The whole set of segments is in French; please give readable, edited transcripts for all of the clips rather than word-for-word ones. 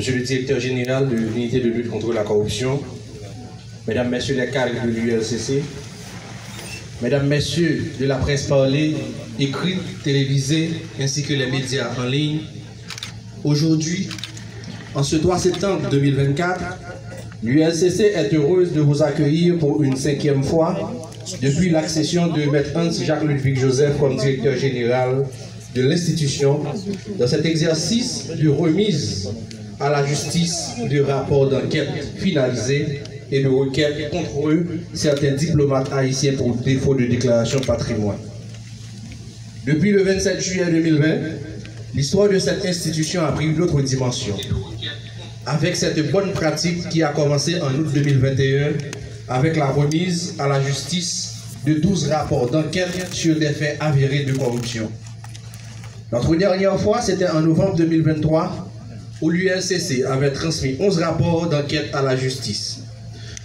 Monsieur le directeur général de l'unité de lutte contre la corruption, Mesdames, Messieurs les cadres de l'ULCC, Mesdames, Messieurs de la presse parlée, écrite, télévisée, ainsi que les médias en ligne, aujourd'hui, en ce 3 septembre 2024, l'ULCC est heureuse de vous accueillir pour une 5e fois depuis l'accession de Maître Hans-Jacques Ludwig Joseph comme directeur général de l'institution dans cet exercice de remise à la justice du rapport d'enquête finalisé et de requête contre eux, certains diplomates haïtiens pour défaut de déclaration de patrimoine. Depuis le 27 juillet 2020, l'histoire de cette institution a pris une autre dimension. Avec cette bonne pratique qui a commencé en août 2021 avec la remise à la justice de 12 rapports d'enquête sur des faits avérés de corruption. Notre dernière fois, c'était en novembre 2023 où l'ULCC avait transmis 11 rapports d'enquête à la justice.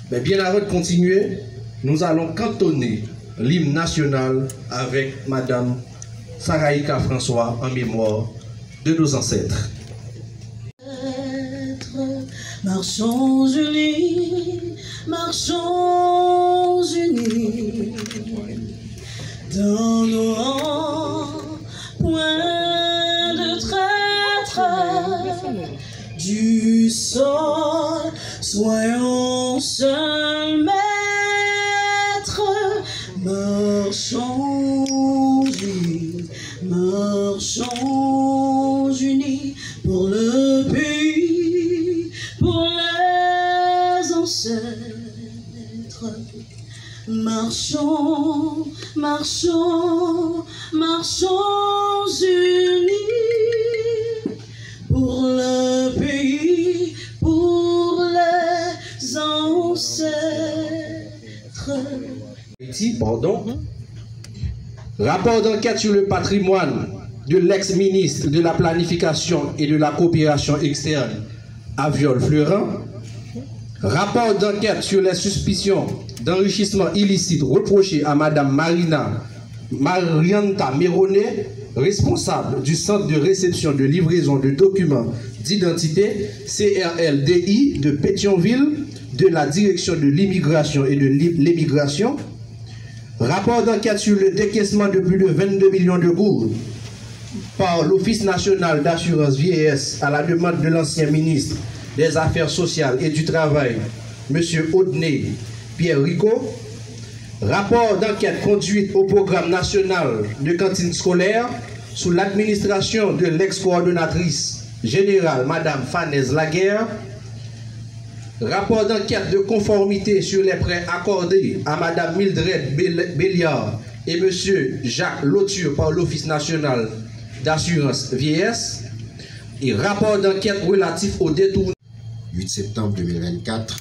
Mais bien avant de continuer, nous allons cantonner l'hymne national avec Madame Saraïka François en mémoire de nos ancêtres. Marchons unis, marchons unis, dans nos rangs, point de traître, du sol, soyons seuls maîtres, marchons unis, marchons unis, pour le pays, pour les ancêtres. Marchons, marchons, marchons unis, pour le pays, pour les ancêtres. Rapport d'enquête sur le patrimoine de l'ex-ministre de la Planification et de la Coopération externe, Aviol Fleurin. Rapport d'enquête sur les suspicions d'enrichissement illicite reprochées à Madame Marianta Méronet, responsable du centre de réception de livraison de documents d'identité CRLDI de Pétionville, de la direction de l'immigration et de l'émigration. Rapport d'enquête sur le décaissement de plus de 22 millions de gourdes par l'Office national d'assurance vieillesse à la demande de l'ancien ministre des Affaires sociales et du Travail, M. Audney Pierre Rico. Rapport d'enquête conduite au programme national de cantine scolaire sous l'administration de l'ex-coordonnatrice générale Mme Fanez Laguerre. Rapport d'enquête de conformité sur les prêts accordés à Mme Mildred Béliard et M. Jacques Lauture par l'Office national d'assurance vieillesse. Et rapport d'enquête relatif au détournement. 8 septembre 2024,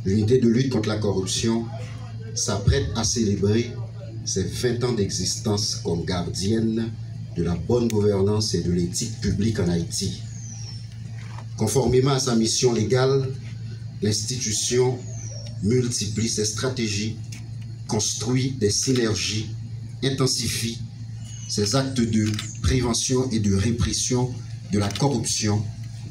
l'unité de lutte contre la corruption s'apprête à célébrer ses 20 ans d'existence comme gardienne de la bonne gouvernance et de l'éthique publique en Haïti. Conformément à sa mission légale, l'institution multiplie ses stratégies, construit des synergies, intensifie ses actes de prévention et de répression de la corruption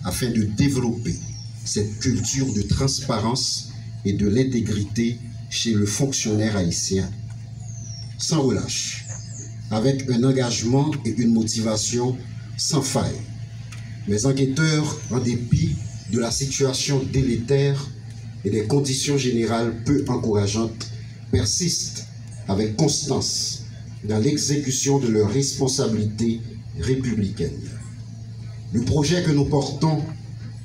afin de développer cette culture de transparence et de l'intégrité chez le fonctionnaire haïtien. Sans relâche, avec un engagement et une motivation sans faille. Les enquêteurs, en dépit de la situation délétère et des conditions générales peu encourageantes, persistent avec constance dans l'exécution de leurs responsabilités républicaines. Le projet que nous portons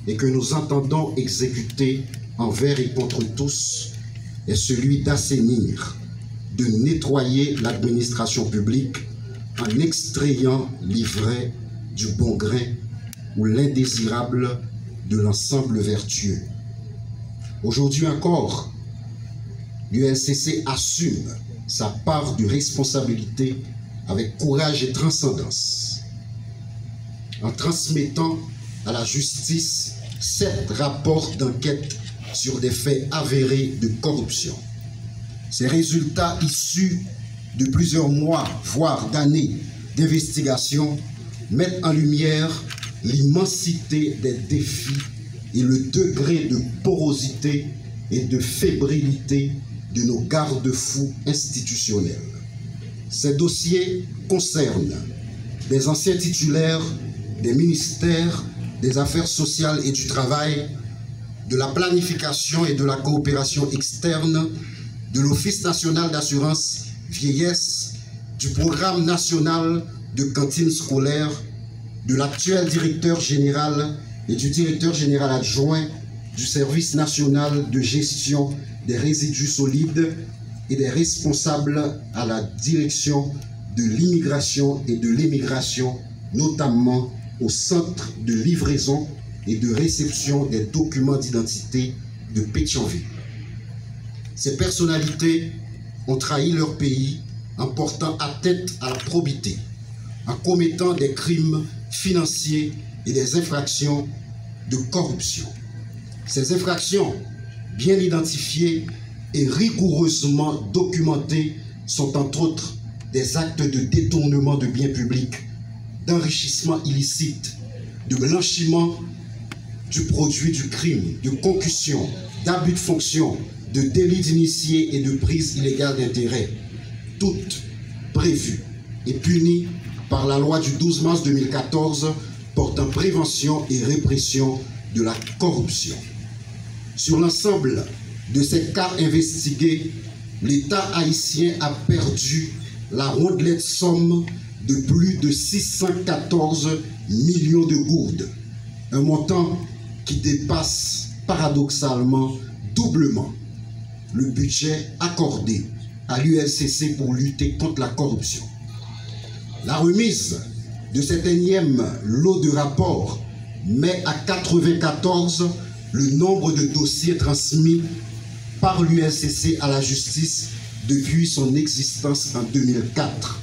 et que nous entendons exécuter envers et contre tous est celui d'assainir, de nettoyer l'administration publique en extrayant l'ivraie du bon grain ou l'indésirable de l'ensemble vertueux. Aujourd'hui encore, l'ULCC assume sa part de responsabilité avec courage et transcendance, en transmettant à la justice 7 rapports d'enquête sur des faits avérés de corruption. Ces résultats issus de plusieurs mois, voire d'années d'investigation, mettent en lumière l'immensité des défis et le degré de porosité et de fébrilité de nos garde-fous institutionnels. Ces dossiers concernent des anciens titulaires des ministères des Affaires sociales et du Travail, de la planification et de la coopération externe, de l'Office national d'assurance vieillesse, du programme national de cantine scolaire, de l'actuel directeur général et du directeur général adjoint du service national de gestion des résidus solides et des responsables à la direction de l'immigration et de l'émigration, notamment au centre de livraison et de réception des documents d'identité de Pétionville. Ces personnalités ont trahi leur pays en portant atteinte à la probité, en commettant des crimes financiers et des infractions de corruption. Ces infractions, bien identifiées et rigoureusement documentées, sont entre autres des actes de détournement de biens publics, d'enrichissement illicite, de blanchiment du produit du crime, de concussion, d'abus de fonction, de délit d'initié et de prise illégale d'intérêt, toutes prévues et punies par la loi du 12 mars 2014 portant prévention et répression de la corruption. Sur l'ensemble de ces cas investigués, l'État haïtien a perdu la rondelette somme de plus de 614 millions de gourdes, un montant qui dépasse paradoxalement doublement le budget accordé à l'ULCC pour lutter contre la corruption. La remise de cet énième lot de rapports met à 94 le nombre de dossiers transmis par l'ULCC à la justice depuis son existence en 2004.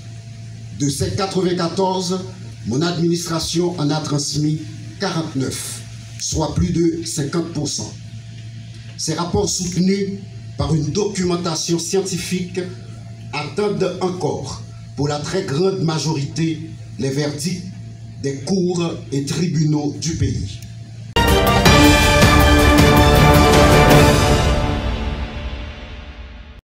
De ces 94, mon administration en a transmis 49, soit plus de 50%. Ces rapports soutenus par une documentation scientifique attendent encore, pour la très grande majorité, les verdicts des cours et tribunaux du pays.